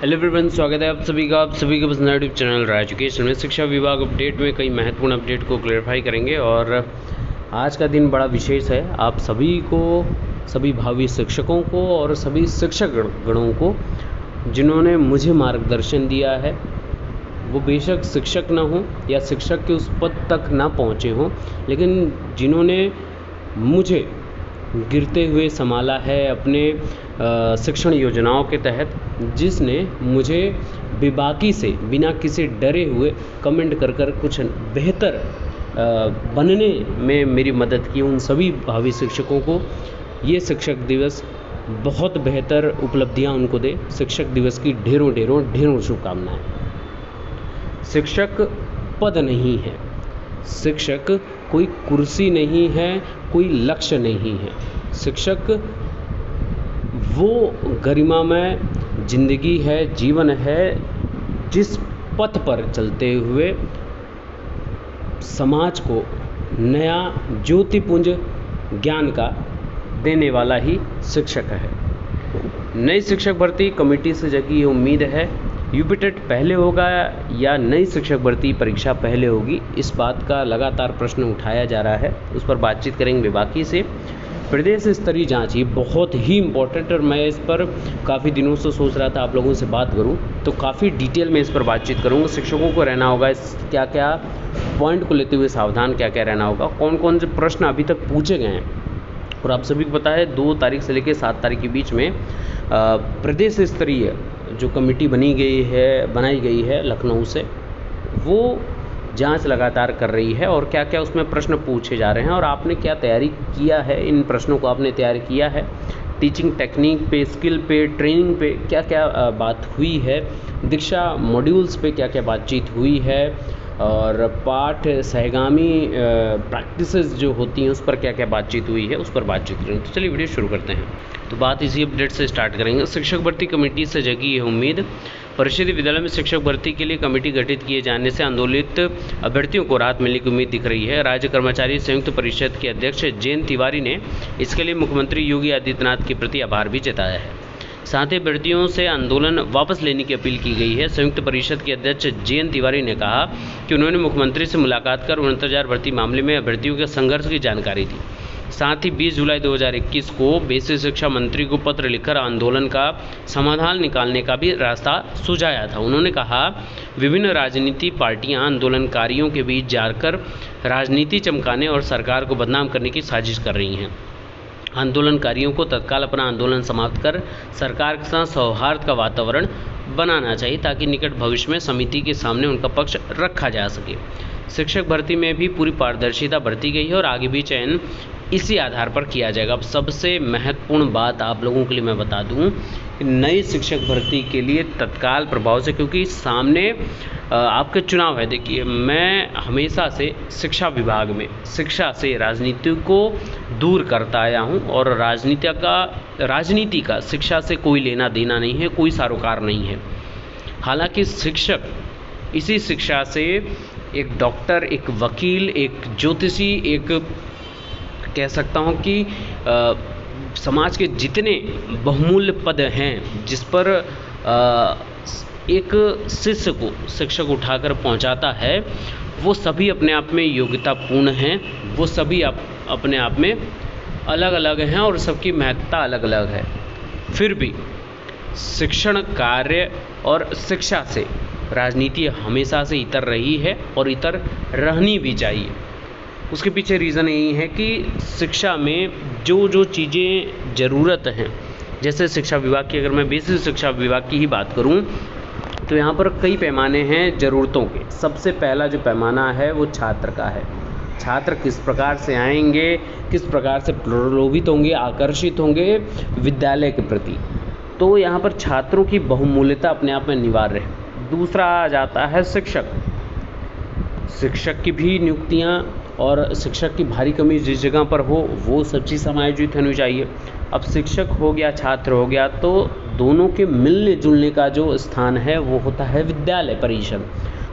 Hello everyone, स्वागत है आप सभी का पसंदीदा यूट्यूब चैनल राज एजुकेशन में। शिक्षा विभाग अपडेट में कई महत्वपूर्ण अपडेट को क्लेरिफाई करेंगे और आज का दिन बड़ा विशेष है। आप सभी को, सभी भावी शिक्षकों को और सभी शिक्षक गणों को जिन्होंने मुझे मार्गदर्शन दिया है, वो बेशक शिक्षक ना हो या शिक्षक के उस पद तक ना पहुँचे हों, लेकिन जिन्होंने मुझे गिरते हुए संभाला है अपने शिक्षण योजनाओं के तहत, जिसने मुझे बेबाकी से बिना किसी डरे हुए कमेंट कर कर कुछ बेहतर बनने में मेरी मदद की, उन सभी भावी शिक्षकों को ये शिक्षक दिवस बहुत बेहतर उपलब्धियां उनको दे। शिक्षक दिवस की ढेरों ढेरों ढेरों शुभकामनाएं। शिक्षक पद नहीं है, शिक्षक कोई कुर्सी नहीं है, कोई लक्ष्य नहीं है। शिक्षक वो गरिमामय जिंदगी है, जीवन है, जिस पथ पर चलते हुए समाज को नया ज्योतिपुंज ज्ञान का देने वाला ही शिक्षक है। नई शिक्षक भर्ती कमेटी से जगी उम्मीद है यूपीटेट पहले होगा या नई शिक्षक भर्ती परीक्षा पहले होगी, इस बात का लगातार प्रश्न उठाया जा रहा है। उस पर बातचीत करेंगे विभागीय से। प्रदेश स्तरीय जांच, ये बहुत ही इम्पोर्टेंट, और मैं इस पर काफ़ी दिनों से सोच रहा था आप लोगों से बात करूं, तो काफ़ी डिटेल में इस पर बातचीत करूंगा। शिक्षकों को रहना होगा इस क्या क्या पॉइंट को लेते हुए सावधान, क्या क्या रहना होगा, कौन कौन से प्रश्न अभी तक पूछे गए हैं। और आप सभी को पता है 2 तारीख से लेकर 7 तारीख के बीच में प्रदेश स्तरीय जो कमेटी बनाई गई है लखनऊ से, वो जांच लगातार कर रही है और क्या क्या उसमें प्रश्न पूछे जा रहे हैं और आपने क्या तैयारी किया है, इन प्रश्नों को आपने तैयार किया है। टीचिंग टेक्निक पे, स्किल पे, ट्रेनिंग पे क्या क्या बात हुई है, दीक्षा मॉड्यूल्स पे क्या क्या बातचीत हुई है, और पाठ सहगामी प्रैक्टिसेस जो होती हैं उस पर क्या क्या बातचीत हुई है, उस पर बातचीत करेंगे। तो चलिए वीडियो शुरू करते हैं। तो बात इसी अपडेट से स्टार्ट करेंगे। शिक्षक भर्ती कमेटी से जगी है उम्मीद। परिषदीय विद्यालय में शिक्षक भर्ती के लिए कमेटी गठित किए जाने से आंदोलित अभ्यर्थियों को राहत मिलने की उम्मीद दिख रही है। राज्य कर्मचारी संयुक्त परिषद के अध्यक्ष जयंत तिवारी ने इसके लिए मुख्यमंत्री योगी आदित्यनाथ के प्रति आभार भी जताया है। साथ ही अभ्यर्थियों से आंदोलन वापस लेने की अपील की गई है। संयुक्त परिषद के अध्यक्ष जयंत तिवारी ने कहा कि उन्होंने मुख्यमंत्री से मुलाकात कर 69,000 भर्ती मामले में अभ्यर्थियों के संघर्ष की जानकारी दी। साथ ही 20 जुलाई 2021 को बेसिक शिक्षा मंत्री को पत्र लिखकर आंदोलन का समाधान निकालने का भी रास्ता सुझाया था। उन्होंने कहा विभिन्न राजनीति पार्टियां आंदोलनकारियों के बीच जाकर राजनीति चमकाने और सरकार को बदनाम करने की साजिश कर रही हैं। आंदोलनकारियों को तत्काल अपना आंदोलन समाप्त कर सरकार के साथ सौहार्द का वातावरण बनाना चाहिए ताकि निकट भविष्य में समिति के सामने उनका पक्ष रखा जा सके। शिक्षक भर्ती में भी पूरी पारदर्शिता बरती गई है और आगे भी चयन इसी आधार पर किया जाएगा। अब सबसे महत्वपूर्ण बात आप लोगों के लिए मैं बता दूं कि नई शिक्षक भर्ती के लिए तत्काल प्रभाव से, क्योंकि सामने आपके चुनाव है। देखिए, मैं हमेशा से शिक्षा विभाग में शिक्षा से राजनीति को दूर करता आया हूं और राजनीति का शिक्षा से कोई लेना देना नहीं है, कोई सरोकार नहीं है। हालांकि शिक्षक, इसी शिक्षा से एक डॉक्टर, एक वकील, एक ज्योतिषी, एक कह सकता हूं कि समाज के जितने बहुमूल्य पद हैं जिस पर एक शिष्य को शिक्षक उठाकर पहुंचाता है, वो सभी अपने आप में योग्यतापूर्ण हैं, वो सभी अपने आप में अलग अलग हैं और सबकी महत्ता अलग अलग है। फिर भी शिक्षण कार्य और शिक्षा से राजनीति हमेशा से इतर रही है और इतर रहनी भी चाहिए। उसके पीछे रीज़न यही है कि शिक्षा में जो जो चीज़ें ज़रूरत हैं, जैसे शिक्षा विभाग की, अगर मैं बेसिक शिक्षा विभाग की ही बात करूं, तो यहाँ पर कई पैमाने हैं ज़रूरतों के। सबसे पहला जो पैमाना है वो छात्र का है। छात्र किस प्रकार से आएंगे, किस प्रकार से प्रलोभित होंगे, आकर्षित होंगे विद्यालय के प्रति, तो यहाँ पर छात्रों की बहुमूल्यता अपने आप में अनिवार्य है। दूसरा आ जाता है शिक्षक की भी नियुक्तियाँ और शिक्षक की भारी कमी जिस जगह पर हो वो सब चीज़ समायोजित होनी चाहिए। अब शिक्षक हो गया, छात्र हो गया, तो दोनों के मिलने जुलने का जो स्थान है वो होता है विद्यालय परिषद।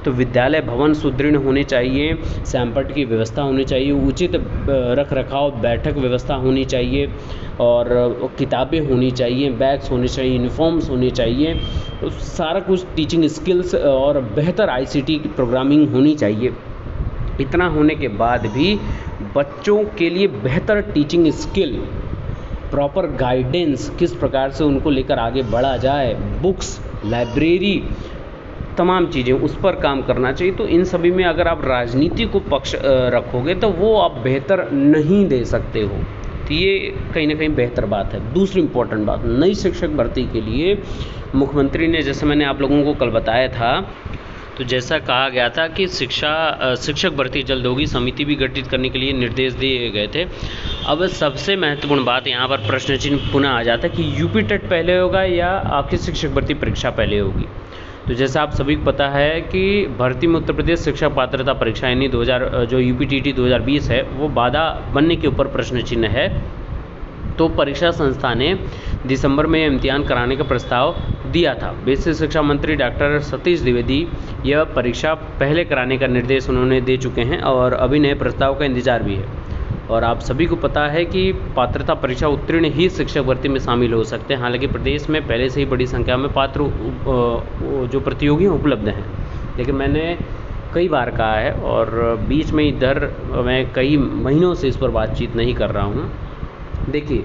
तो विद्यालय भवन सुदृढ़ होने चाहिए, सैंपट की व्यवस्था होनी चाहिए, उचित रख रखाव बैठक व्यवस्था होनी चाहिए और किताबें होनी चाहिए, बैग्स होने चाहिए, यूनिफॉर्म्स होनी चाहिए, तो सारा कुछ टीचिंग स्किल्स और बेहतर ICT की प्रोग्रामिंग होनी चाहिए। इतना होने के बाद भी बच्चों के लिए बेहतर टीचिंग स्किल, प्रॉपर गाइडेंस, किस प्रकार से उनको लेकर आगे बढ़ा जाए, बुक्स, लाइब्रेरी, तमाम चीज़ें उस पर काम करना चाहिए। तो इन सभी में अगर आप राजनीति को पक्ष रखोगे तो वो आप बेहतर नहीं दे सकते हो। तो ये कहीं ना कहीं बेहतर बात है। दूसरी इम्पोर्टेंट बात, नई शिक्षक भर्ती के लिए मुख्यमंत्री ने, जैसे मैंने आप लोगों को कल बताया था, तो जैसा कहा गया था कि शिक्षक भर्ती जल्द होगी, समिति भी गठित करने के लिए निर्देश दिए गए थे। अब सबसे महत्वपूर्ण बात यहाँ पर प्रश्न चिन्ह पुनः आ जाता है कि यूपी टेट पहले होगा या आपकी शिक्षक भर्ती परीक्षा पहले होगी। तो जैसा आप सभी को पता है कि भर्ती में उत्तर प्रदेश शिक्षक पात्रता परीक्षा यानी जो UPTT 2020 है वो बाधा बनने के ऊपर प्रश्न चिन्ह है। तो परीक्षा संस्था ने दिसंबर में इम्तिहान कराने का प्रस्ताव दिया था। बेसिक शिक्षा मंत्री डॉक्टर सतीश द्विवेदी यह परीक्षा पहले कराने का निर्देश उन्होंने दे चुके हैं और अभी नए प्रस्ताव का इंतजार भी है। और आप सभी को पता है कि पात्रता परीक्षा उत्तीर्ण ही शिक्षक भर्ती में शामिल हो सकते हैं। हालांकि प्रदेश में पहले से ही बड़ी संख्या में पात्र जो प्रतियोगी उपलब्ध हैं, लेकिन मैंने कई बार कहा है और बीच में इधर मैं कई महीनों से इस पर बातचीत नहीं कर रहा हूँ। देखिए,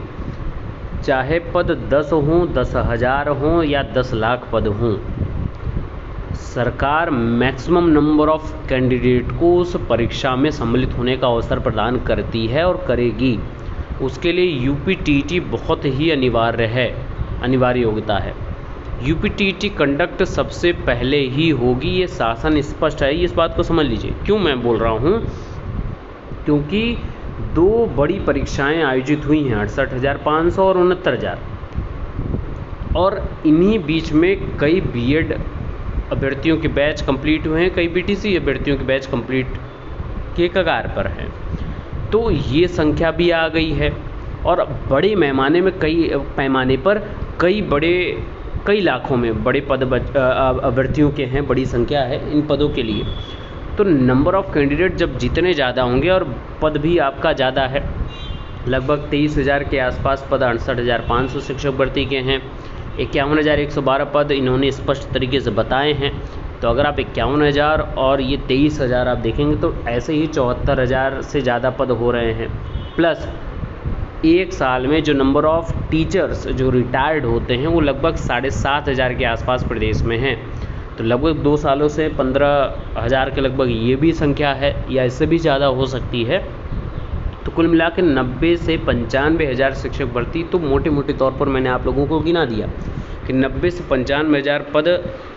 चाहे पद 10 हों, 10,000 हों या 10 लाख पद हों, सरकार मैक्सिमम नंबर ऑफ कैंडिडेट को उस परीक्षा में सम्मिलित होने का अवसर प्रदान करती है और करेगी। उसके लिए UPTT बहुत ही अनिवार्य योग्यता है। UPTT कंडक्ट सबसे पहले ही होगी, ये शासन स्पष्ट है, इस बात को समझ लीजिए। क्यों मैं बोल रहा हूँ, क्योंकि 2 बड़ी परीक्षाएं आयोजित हुई हैं, 68,500 और 69,000, और इन्हीं बीच में कई BEd अभ्यर्थियों के बैच कंप्लीट हुए हैं, कई BTC अभ्यर्थियों के बैच कंप्लीट के कगार पर हैं। तो ये संख्या भी आ गई है और बड़े पैमाने पर कई लाखों में बड़े पद अभ्यर्थियों के हैं, बड़ी संख्या है इन पदों के लिए। तो नंबर ऑफ़ कैंडिडेट जब जितने ज़्यादा होंगे और पद भी आपका ज़्यादा है, लगभग 23,000 के आसपास पद 68,500 शिक्षक भर्ती के हैं, 51,112 पद इन्होंने स्पष्ट तरीके से बताए हैं। तो अगर आप 51,000 और ये 23,000 आप देखेंगे तो ऐसे ही 74,000 से ज़्यादा पद हो रहे हैं। प्लस एक साल में जो नंबर ऑफ़ टीचर्स जो रिटायर्ड होते हैं वो लगभग 7,500 के आसपास प्रदेश में हैं। तो लगभग 2 सालों से 15,000 के लगभग ये भी संख्या है या इससे भी ज़्यादा हो सकती है। तो कुल मिला के 90 से 95,000 शिक्षक भर्ती, तो मोटे मोटे तौर पर मैंने आप लोगों को गिना दिया कि 90 से 95,000 पद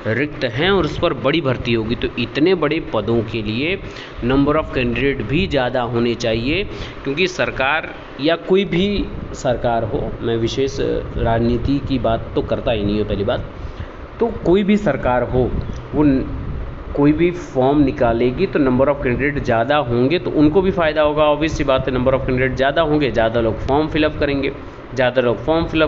रिक्त हैं और उस पर बड़ी भर्ती होगी। तो इतने बड़े पदों के लिए नंबर ऑफ़ कैंडिडेट भी ज़्यादा होने चाहिए, क्योंकि सरकार या कोई भी सरकार हो, मैं विशेष राजनीति की बात तो करता ही नहीं हूँ पहली बात, तो कोई भी सरकार हो वो कोई भी फॉर्म निकालेगी तो नंबर ऑफ़ कैंडिडेट ज़्यादा होंगे तो उनको भी फ़ायदा होगा। ऑब्वियस सी बात है, नंबर ऑफ़ कैंडिडेट ज़्यादा होंगे, ज़्यादा लोग फॉर्म फिलअप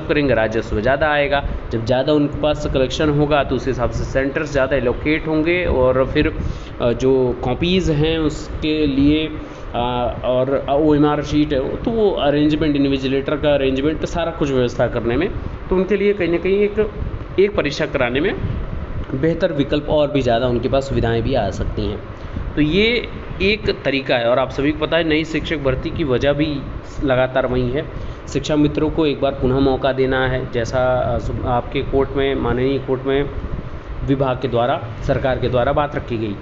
करेंगे, राजस्व ज़्यादा आएगा। जब ज़्यादा उनके पास कलेक्शन होगा तो उस हिसाब से सेंटर्स ज़्यादा एलोकेट होंगे और फिर जो कॉपीज़ हैं उसके लिए और OMR शीट है तो वो अरेंजमेंट, इन्विजिलेटर का अरेंजमेंट, सारा कुछ व्यवस्था करने में तो उनके लिए कहीं ना कहीं एक परीक्षा कराने में बेहतर विकल्प और भी ज़्यादा उनके पास सुविधाएं भी आ सकती हैं। तो ये एक तरीका है और आप सभी को पता है नई शिक्षक भर्ती की वजह भी लगातार वही है। शिक्षा मित्रों को एक बार पुनः मौका देना है, जैसा आपके कोर्ट में, माननीय कोर्ट में विभाग के द्वारा, सरकार के द्वारा बात रखी गई।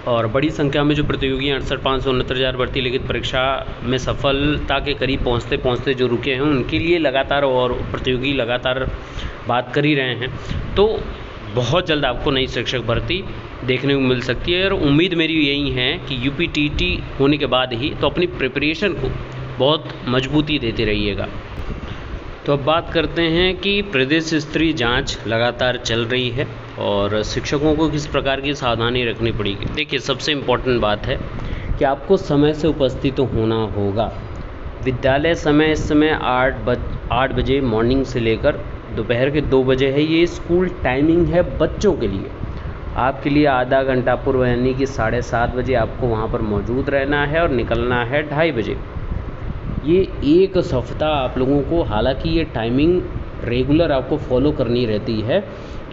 और बड़ी संख्या में जो प्रतियोगी 68,500 69,000 भर्ती लिखित परीक्षा में सफलता के करीब पहुंचते जो रुके हैं उनके लिए लगातार और प्रतियोगी लगातार बात कर ही रहे हैं। तो बहुत जल्द आपको नई शिक्षक भर्ती देखने को मिल सकती है और उम्मीद मेरी यही है कि UPTT होने के बाद ही तो अपनी प्रिपरेशन को बहुत मजबूती देते रहिएगा। तो अब बात करते हैं कि प्रदेश स्तरीय जांच लगातार चल रही है और शिक्षकों को किस प्रकार की सावधानी रखनी पड़ेगी। देखिए, सबसे इम्पोर्टेंट बात है कि आपको समय से उपस्थित होना होगा। विद्यालय समय इस समय 8 बजे मॉर्निंग से लेकर दोपहर के 2 बजे है। ये स्कूल टाइमिंग है बच्चों के लिए। आपके लिए आधा घंटा पूर्व यानी कि 7:30 बजे आपको वहाँ पर मौजूद रहना है और निकलना है 2:30 बजे। ये एक सप्ताह आप लोगों को, हालांकि ये टाइमिंग रेगुलर आपको फॉलो करनी रहती है,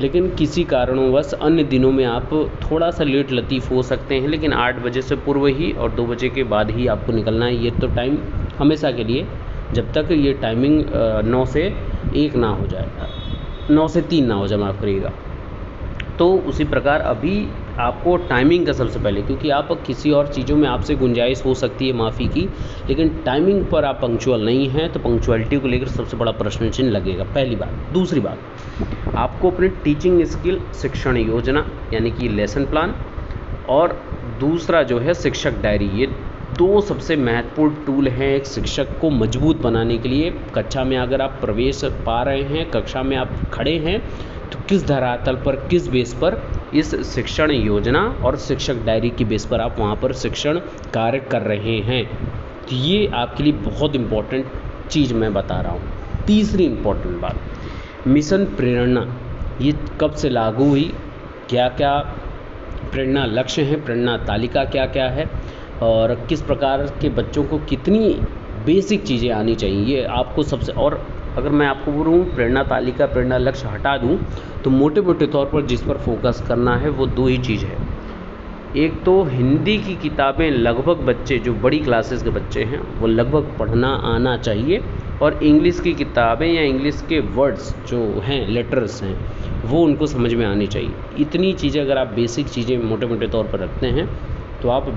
लेकिन किसी कारणवश अन्य दिनों में आप थोड़ा सा लेट लतीफ़ हो सकते हैं, लेकिन 8 बजे से पूर्व ही और 2 बजे के बाद ही आपको निकलना है। ये तो टाइम हमेशा के लिए, जब तक ये टाइमिंग 9 से 1 ना हो जाए, 9 से 3 ना हो जाए, माफ़ करिएगा। तो उसी प्रकार अभी आपको टाइमिंग का सबसे पहले, क्योंकि आप किसी और चीज़ों में आपसे गुंजाइश हो सकती है माफ़ी की, लेकिन टाइमिंग पर आप पंक्चुअल नहीं हैं, तो पंक्चुअलिटी को लेकर सबसे बड़ा प्रश्न चिन्ह लगेगा, पहली बात। दूसरी बात, आपको अपने टीचिंग स्किल, शिक्षण योजना यानी कि लेसन प्लान, और दूसरा जो है शिक्षक डायरी, ये 2 सबसे महत्वपूर्ण टूल हैं एक शिक्षक को मजबूत बनाने के लिए। कक्षा में अगर आप प्रवेश पा रहे हैं, कक्षा में आप खड़े हैं, तो किस धरातल पर, किस बेस पर इस शिक्षण योजना और शिक्षक डायरी की बेस पर आप वहाँ पर शिक्षण कार्य कर रहे हैं। तो ये आपके लिए बहुत इम्पोर्टेंट चीज़ मैं बता रहा हूँ। तीसरी इम्पोर्टेंट बात, मिशन प्रेरणा, ये कब से लागू हुई, क्या क्या प्रेरणा लक्ष्य हैं, प्रेरणा तालिका क्या क्या है, और किस प्रकार के बच्चों को कितनी बेसिक चीज़ें आनी चाहिए, ये आपको सबसे। और अगर मैं आपको बोलूँ प्रेरणा तालिका, प्रेरणा लक्ष्य हटा दूँ, तो मोटे मोटे तौर पर जिस पर फोकस करना है वो 2 ही चीज़ है। एक तो हिंदी की किताबें लगभग बच्चे, जो बड़ी क्लासेस के बच्चे हैं, वो लगभग पढ़ना आना चाहिए, और इंग्लिश की किताबें या इंग्लिश के वर्ड्स जो हैं, लेटर्स हैं, वो उनको समझ में आनी चाहिए। इतनी चीज़ें अगर आप बेसिक चीज़ें मोटे मोटे तौर पर रखते हैं, तो आप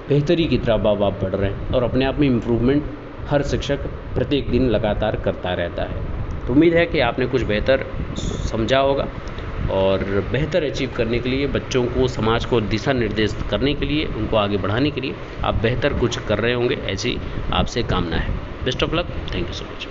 बेहतरी की तरफ आप बढ़ रहे हैं, और अपने आप में इम्प्रूवमेंट हर शिक्षक प्रत्येक दिन लगातार करता रहता है। तो उम्मीद है कि आपने कुछ बेहतर समझा होगा, और बेहतर अचीव करने के लिए, बच्चों को, समाज को दिशा निर्देश करने के लिए, उनको आगे बढ़ाने के लिए आप बेहतर कुछ कर रहे होंगे, ऐसी आपसे कामना है। Best of luck, thank you so much.